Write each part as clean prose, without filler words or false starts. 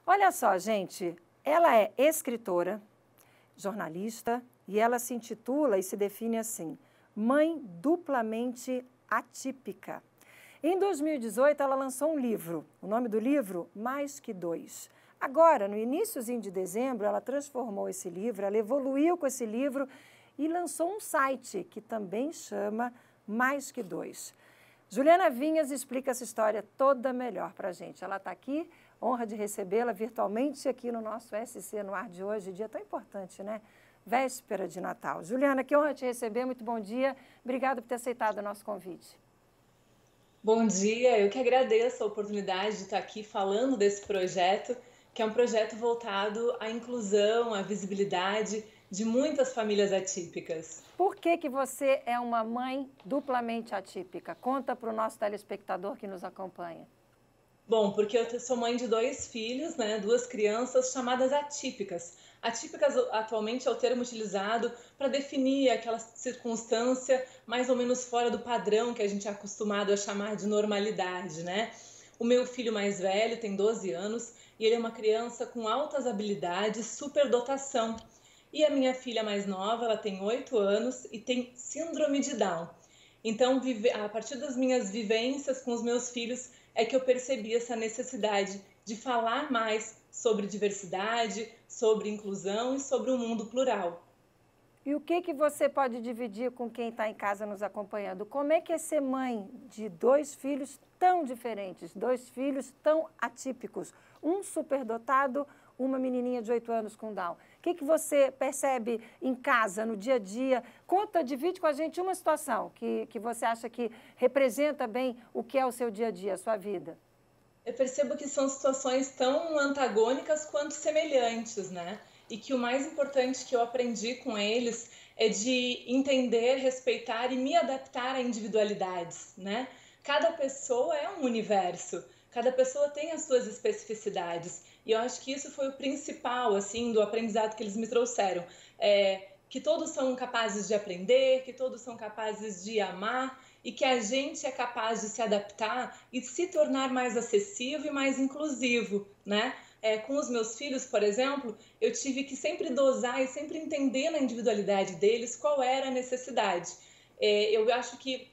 Olha só, gente, ela é escritora, jornalista e ela se intitula e se define assim, mãe duplamente atípica. Em 2018, ela lançou um livro, o nome do livro, Mais que Dois. Agora, no iníciozinho de dezembro, ela transformou esse livro, ela evoluiu com esse livro e lançou um site que também chama Mais que Dois. Juliana Vinhas explica essa história toda melhor para a gente. Ela está aqui, honra de recebê-la virtualmente aqui no nosso SC no ar de hoje, dia tão importante, né? Véspera de Natal. Juliana, que honra te receber, muito bom dia. Obrigada por ter aceitado o nosso convite. Bom dia, eu que agradeço a oportunidade de estar aqui falando desse projeto, que é um projeto voltado à inclusão, à visibilidade de muitas famílias atípicas. Por que você é uma mãe duplamente atípica? Conta para o nosso telespectador que nos acompanha. Bom, porque eu sou mãe de dois filhos, né, duas crianças chamadas atípicas. Atípicas atualmente é o termo utilizado para definir aquela circunstância mais ou menos fora do padrão que a gente é acostumado a chamar de normalidade, né? O meu filho mais velho tem 12 anos e ele é uma criança com altas habilidades, superdotação. E a minha filha mais nova, ela tem 8 anos e tem síndrome de Down. Então, a partir das minhas vivências com os meus filhos, é que eu percebi essa necessidade de falar mais sobre diversidade, sobre inclusão e sobre o mundo plural. E o que você pode dividir com quem está em casa nos acompanhando? Como é que é ser mãe de dois filhos tão diferentes, dois filhos tão atípicos? Um superdotado, uma menininha de 8 anos com Down. O que você percebe em casa, no dia a dia? Conta, divide com a gente uma situação que você acha que representa bem o que é o seu dia a dia, a sua vida. Eu percebo que são situações tão antagônicas quanto semelhantes, né? E que o mais importante que eu aprendi com eles é de entender, respeitar e me adaptar a individualidades, né? Cada pessoa é um universo, cada pessoa tem as suas especificidades. E eu acho que isso foi o principal, assim, do aprendizado que eles me trouxeram. Que todos são capazes de aprender, que todos são capazes de amar e que a gente é capaz de se adaptar e se tornar mais acessível e mais inclusivo, né? Com os meus filhos, por exemplo, eu tive que sempre dosar e sempre entender na individualidade deles qual era a necessidade. Eu acho que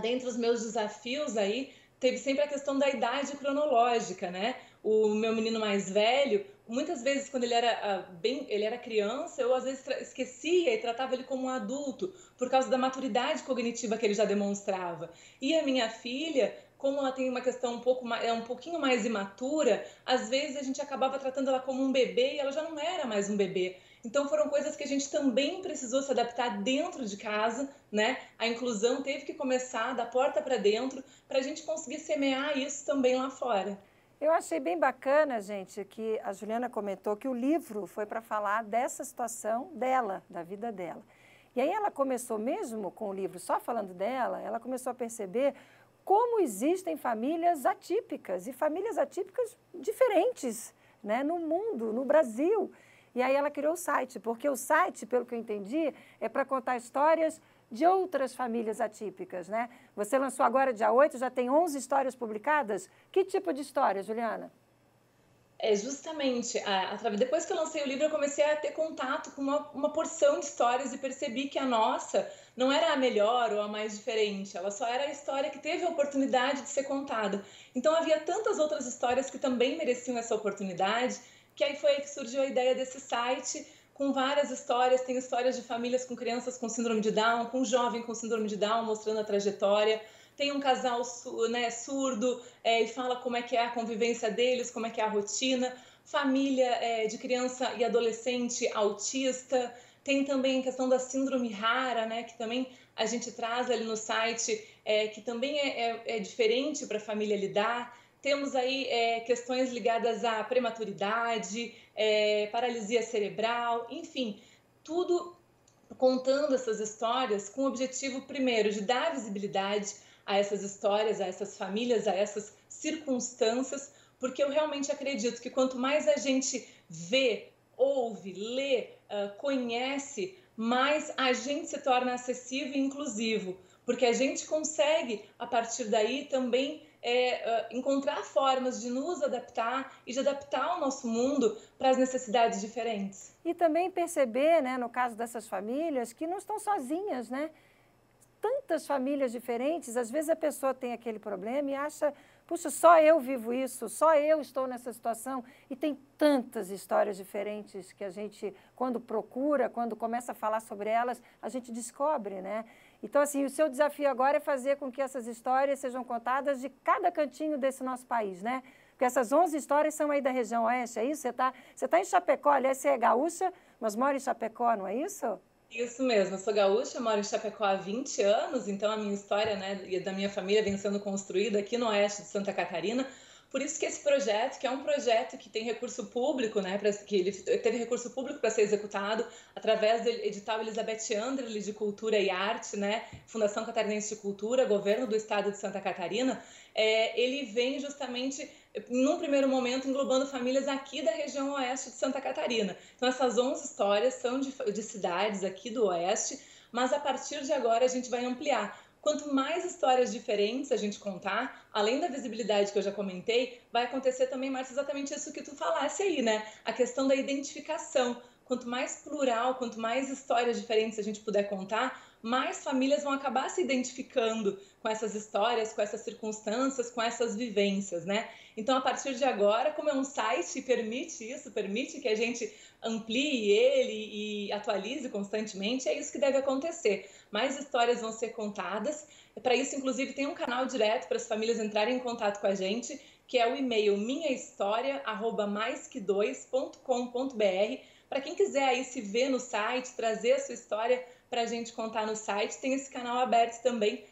dentre os meus desafios aí, teve sempre a questão da idade cronológica, né? O meu menino mais velho, muitas vezes quando ele era criança, eu às vezes esquecia e tratava ele como um adulto, por causa da maturidade cognitiva que ele já demonstrava. E a minha filha, como ela tem uma questão um pouquinho mais imatura, às vezes a gente acabava tratando ela como um bebê e ela já não era mais um bebê. Então foram coisas que a gente também precisou se adaptar dentro de casa, né? A inclusão teve que começar da porta para dentro para a gente conseguir semear isso também lá fora. Eu achei bem bacana, gente, que a Juliana comentou que o livro foi para falar dessa situação dela, da vida dela. E aí ela começou mesmo com o livro só falando dela, ela começou a perceber como existem famílias atípicas e famílias atípicas diferentes, né, no mundo, no Brasil. E aí ela criou o site, porque o site, pelo que eu entendi, é para contar histórias de outras famílias atípicas, né? Você lançou agora dia 8, já tem 11 histórias publicadas. Que tipo de história, Juliana? Justamente, depois que eu lancei o livro, eu comecei a ter contato com uma porção de histórias e percebi que a nossa não era a melhor ou a mais diferente, ela só era a história que teve a oportunidade de ser contada. Então havia tantas outras histórias que também mereciam essa oportunidade, que aí que surgiu a ideia desse site, com várias histórias, tem histórias de famílias com crianças com síndrome de Down, com um jovem com síndrome de Down, mostrando a trajetória. Tem um casal surdo e fala como é que é a convivência deles, como é que é a rotina. Família de criança e adolescente autista. Tem também a questão da síndrome rara, né, que também a gente traz ali no site, que também é diferente para a família lidar. Temos aí questões ligadas à prematuridade, paralisia cerebral, enfim, tudo contando essas histórias com o objetivo, primeiro, de dar visibilidade a essas histórias, a essas famílias, a essas circunstâncias, porque eu realmente acredito que quanto mais a gente vê, ouve, lê, conhece, mais a gente se torna acessível e inclusivo, porque a gente consegue, a partir daí, também encontrar formas de nos adaptar e de adaptar o nosso mundo para as necessidades diferentes. E também perceber, né, no caso dessas famílias, que não estão sozinhas, né? Tantas famílias diferentes, às vezes a pessoa tem aquele problema e acha, puxa, só eu vivo isso, só eu estou nessa situação. E tem tantas histórias diferentes que a gente, quando procura, quando começa a falar sobre elas, a gente descobre, né? Então, assim, o seu desafio agora é fazer com que essas histórias sejam contadas de cada cantinho desse nosso país, né? Porque essas 11 histórias são aí da região oeste, é isso? Você tá em Chapecó, aliás, você é gaúcha, mas mora em Chapecó, não é isso? Isso mesmo, eu sou gaúcha, moro em Chapecó há 20 anos, então a minha história, né, e da minha família vem sendo construída aqui no oeste de Santa Catarina. Por isso que esse projeto, que é um projeto que tem recurso público, né, que ele teve recurso público para ser executado através do edital Elizabeth Anderle de Cultura e Arte, né, Fundação Catarinense de Cultura, Governo do Estado de Santa Catarina, ele vem justamente, num primeiro momento, englobando famílias aqui da região oeste de Santa Catarina. Então, essas 11 histórias são de cidades aqui do oeste, mas a partir de agora a gente vai ampliar. Quanto mais histórias diferentes a gente contar, além da visibilidade que eu já comentei, vai acontecer também, Márcia, exatamente isso que tu falasse aí, né? A questão da identificação. Quanto mais plural, quanto mais histórias diferentes a gente puder contar, mais famílias vão acabar se identificando com essas histórias, com essas circunstâncias, com essas vivências, né? Então, a partir de agora, como é um site, permite isso, permite que a gente amplie ele e atualize constantemente, é isso que deve acontecer. Mais histórias vão ser contadas. Para isso, inclusive, tem um canal direto para as famílias entrarem em contato com a gente, que é o e-mail minhahistoria@maisque2.com.br. Para quem quiser aí se ver no site, trazer a sua história para a gente contar no site, tem esse canal aberto também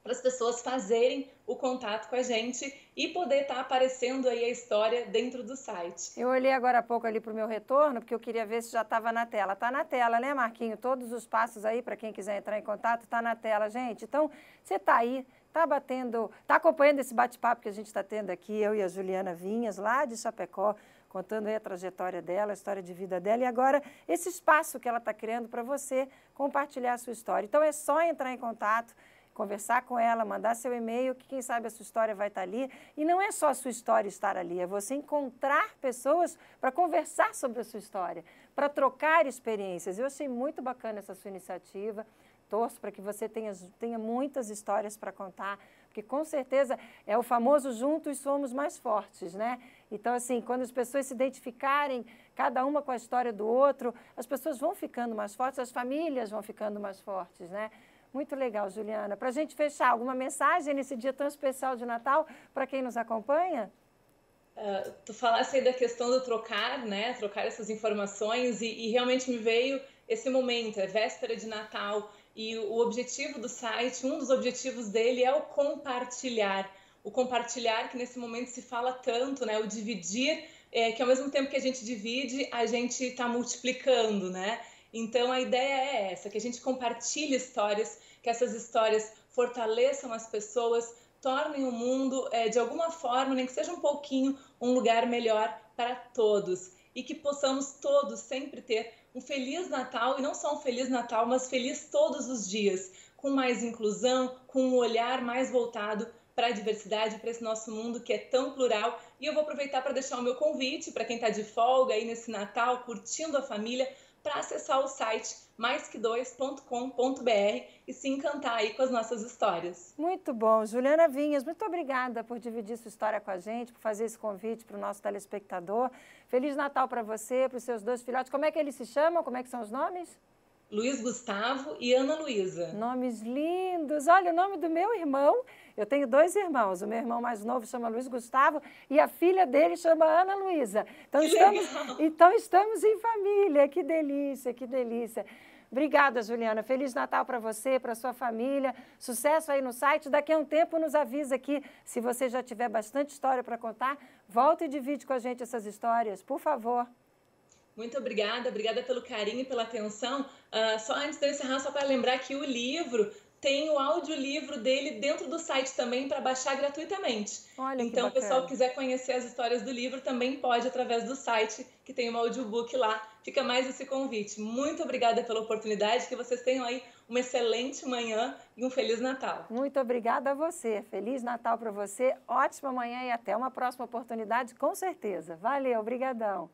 para as pessoas fazerem o contato com a gente e poder estar aparecendo aí a história dentro do site. Eu olhei agora há pouco ali para o meu retorno, porque eu queria ver se já estava na tela. Está na tela, né, Marquinho? Todos os passos aí, para quem quiser entrar em contato, está na tela, gente. Então, você está aí, está batendo, está acompanhando esse bate-papo que a gente está tendo aqui, eu e a Juliana Vinhas, lá de Chapecó, contando aí a trajetória dela, a história de vida dela, e agora esse espaço que ela está criando para você compartilhar a sua história. Então, é só entrar em contato, conversar com ela, mandar seu e-mail, que quem sabe a sua história vai estar ali. E não é só a sua história estar ali, é você encontrar pessoas para conversar sobre a sua história, para trocar experiências. Eu achei muito bacana essa sua iniciativa, torço para que você tenha muitas histórias para contar, porque com certeza é o famoso juntos somos mais fortes, né? Então, assim, quando as pessoas se identificarem, cada uma com a história do outro, as pessoas vão ficando mais fortes, as famílias vão ficando mais fortes, né? Muito legal, Juliana. Para a gente fechar, alguma mensagem nesse dia tão especial de Natal para quem nos acompanha? Tu falasse aí da questão do trocar, né? Trocar essas informações e realmente me veio esse momento, é véspera de Natal e o objetivo do site, um dos objetivos dele é o compartilhar. O compartilhar que nesse momento se fala tanto, né? O dividir, que ao mesmo tempo que a gente divide, a gente está multiplicando, né? Então, a ideia é essa, que a gente compartilhe histórias, que essas histórias fortaleçam as pessoas, tornem o mundo, de alguma forma, nem que seja um pouquinho, um lugar melhor para todos. E que possamos todos sempre ter um Feliz Natal, e não só um Feliz Natal, mas feliz todos os dias, com mais inclusão, com um olhar mais voltado para a diversidade, para esse nosso mundo que é tão plural. E eu vou aproveitar para deixar o meu convite para quem está de folga aí nesse Natal, curtindo a família, para acessar o site maisque2.com.br e se encantar aí com as nossas histórias. Muito bom. Juliana Vinhas, muito obrigada por dividir sua história com a gente, por fazer esse convite para o nosso telespectador. Feliz Natal para você, para os seus dois filhotes. Como é que eles se chamam? Como é que são os nomes? Luiz Gustavo e Ana Luísa. Nomes lindos. Olha, o nome do meu irmão, eu tenho 2 irmãos. O meu irmão mais novo chama Luiz Gustavo e a filha dele chama Ana Luísa. Então estamos em família. Que delícia, que delícia. Obrigada, Juliana. Feliz Natal para você, para sua família. Sucesso aí no site. Daqui a um tempo nos avisa aqui, se você já tiver bastante história para contar, volta e divide com a gente essas histórias, por favor. Muito obrigada pelo carinho e pela atenção. Só antes de eu encerrar, só para lembrar que o livro tem o audiolivro dele dentro do site também para baixar gratuitamente. Olha que Então, o pessoal bacana. quiser conhecer as histórias do livro, também pode através do site, que tem um audiobook lá. Fica mais esse convite. Muito obrigada pela oportunidade, que vocês tenham aí uma excelente manhã e um Feliz Natal. Muito obrigada a você. Feliz Natal para você, ótima manhã e até uma próxima oportunidade, com certeza. Valeu, obrigadão.